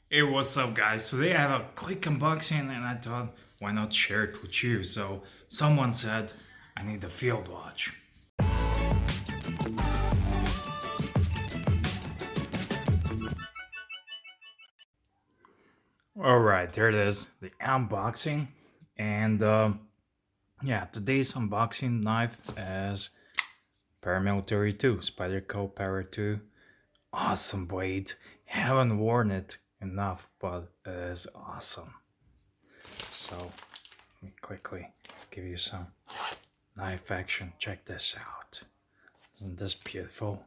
Hey, what's up, guys? Today I have a quick unboxing and I thought, why not share it with you? So, someone said, I need a field watch. Alright, there it is, the unboxing. And yeah, today's unboxing knife is Paramilitary 2, Spyderco Para 2. Awesome blade. Haven't worn it enough, but it is awesome. So, let me quickly give you some knife action. Check this out. Isn't this beautiful?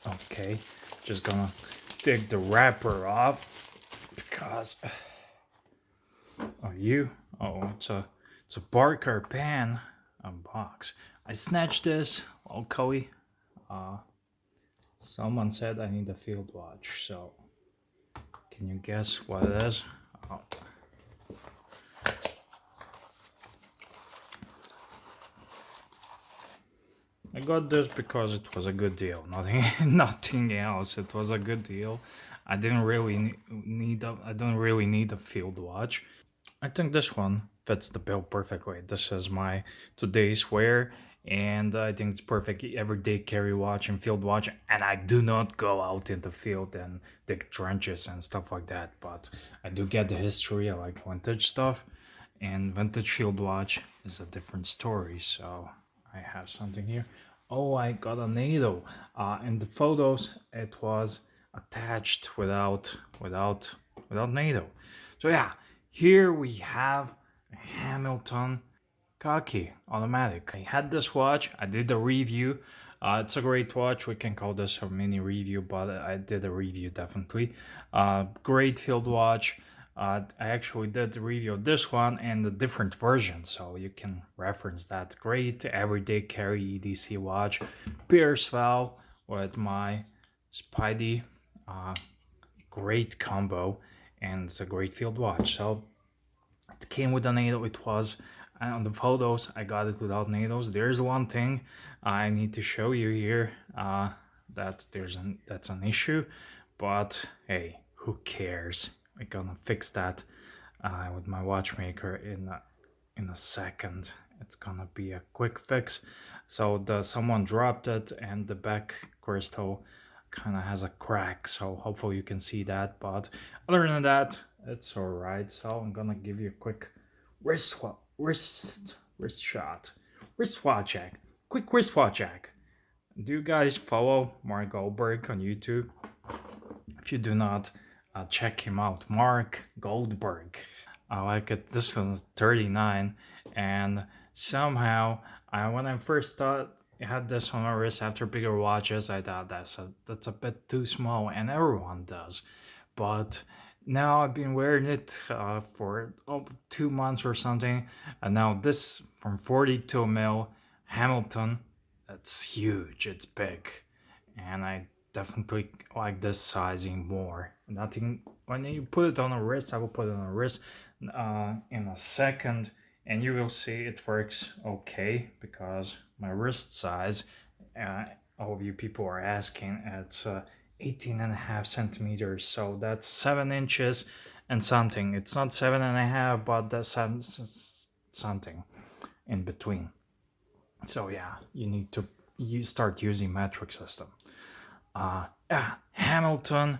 Okay, just gonna take the wrapper off because of you. Oh, it's a Barker pan box. I snatched this locally. Uh, Someone said I need a field watch, so can you guess what it is? Oh, I got this because it was a good deal. Nothing, nothing else. It was a good deal. I didn't really need a. I don't really need a field watch. I think this one fits the bill perfectly. This is my today's wear, and I think it's perfect everyday carry watch and field watch. And I do not go out in the field and dig trenches and stuff like that. But I do get the history. I like vintage stuff, and vintage field watch is a different story. So I have something here. Oh, I got a needle. In the photos, it was attached without needle. So yeah, here we have a Hamilton Khaki automatic. I had this watch. I did a review. It's a great watch. We can call this a mini review, but I did a review definitely. Great field watch. I actually did the review of this one and a different version, so you can reference that. Great everyday carry EDC watch. Pairs well with my Spidey. Uh, Great combo, and it's a great field watch. So it came with a needle. It was on the photos. I got it without needles. There's one thing I need to show you here. That's an issue, but hey, who cares? I'm gonna fix that with my watchmaker in a second. It's gonna be a quick fix. So the someone dropped it and the back crystal kind of has a crack, so hopefully you can see that. But other than that, it's all right. So I'm gonna give you a quick wrist shot, wristwatch check, quick wristwatch check. Do you guys follow Mark Goldberg on YouTube? If you do not, check him out, Mark Goldberg. I like it. This one's 39, and somehow, when I first thought I had this on my wrist after bigger watches, I thought that's a bit too small, and everyone does. But now I've been wearing it for 2 months or something, and now this from 42 mil Hamilton, it's huge, it's big, and I definitely like this sizing more. Nothing when you put it on a wrist, I will put it on a wrist in a second, and you will see it works okay because my wrist size, uh, all of you people are asking, it's 18 and a half centimeters, so that's 7 inches and something. It's not 7.5, but that's something in between. So yeah, you start using metric system. Yeah, Hamilton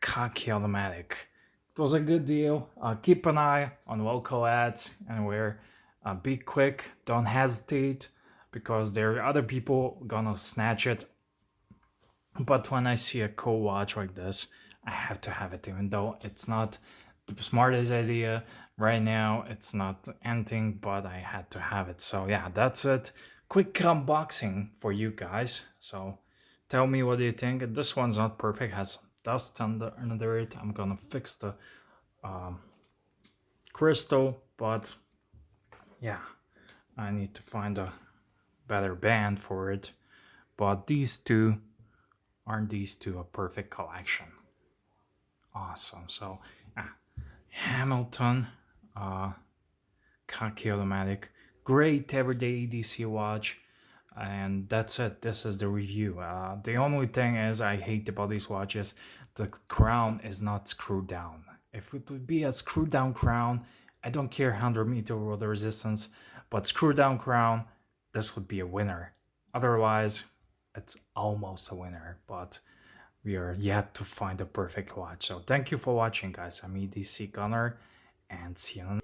Khaki automatic. It was a good deal. Keep an eye on local ads anywhere. Be quick. Don't hesitate because there are other people gonna snatch it. But when I see a cool watch like this, I have to have it, even though it's not the smartest idea right now. It's not anything, but I had to have it. So yeah, that's it. Quick unboxing for you guys. So tell me what do you think. This one's not perfect, has some dust under it. I'm gonna fix the um, crystal, but yeah, I need to find a better band for it. But aren't these two a perfect collection? Awesome. So Hamilton uh, Khaki automatic, great everyday EDC watch. And that's it. This is the review. The only thing is I hate about these watches, the crown is not screwed down. If it would be a screwed down crown, I don't care 100-meter water resistance, but screwed down crown, this would be a winner. Otherwise, it's almost a winner, but we are yet to find a perfect watch. So thank you for watching, guys. I'm edcgunner, and see you on